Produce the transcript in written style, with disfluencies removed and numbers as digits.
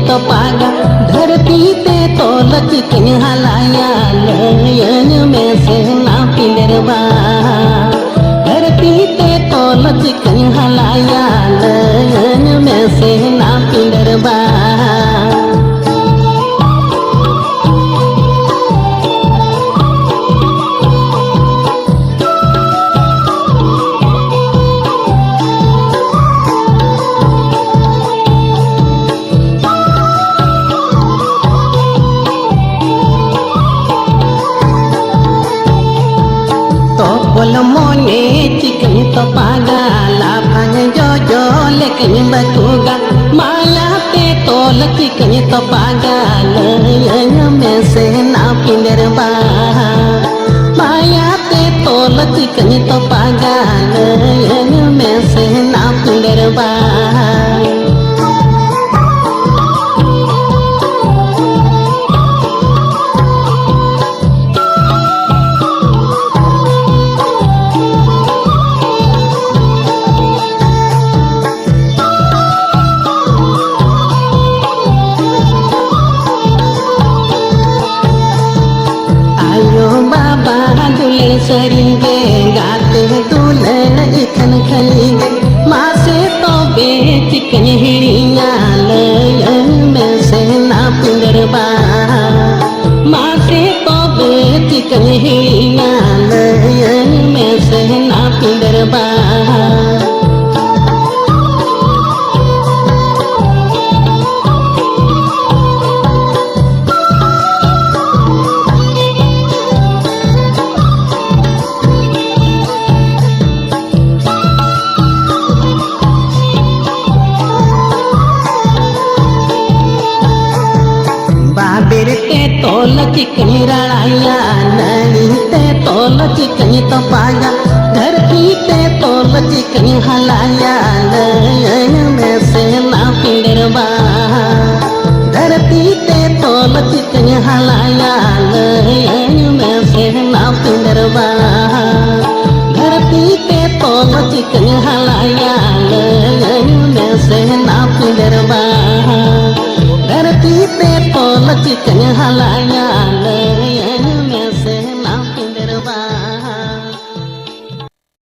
तो पागा धरती पे तो लचिकन हलाया लयन में से ना पिंडरबा धरती पे तो लचिकन हलाया लयन में से ना पिंडरबा बोल मोने चिकन तो पागा लाफांग जो लेकिन बटूगा माया पे तोल चिकन तो पागा लयन में से ना पिंडरबा माया पे तोल चिकन तो पागा लयन में से ना पिंडरबा सरिंगे गाते दुल्हन इखन खलीगे माँ से तो बेचिकन हिड़िया लयन में से ना पिंडरबा माँ से तो बेचिकन हिड़िया लयन में से ना पिंडरबा बेरते तोल चिकन रड़ाया नली ते तोल चिकन तो पाया धरती पे तोल चिकन हलाया लयन में से ना पिंडरबा धरती पे तोल चिकन हलाया लयन में से ना पिंडरबा धरती पे तोल चिकन हलाया लयन में से ना पिंडरबा धरती पे तोल चिकन हलाया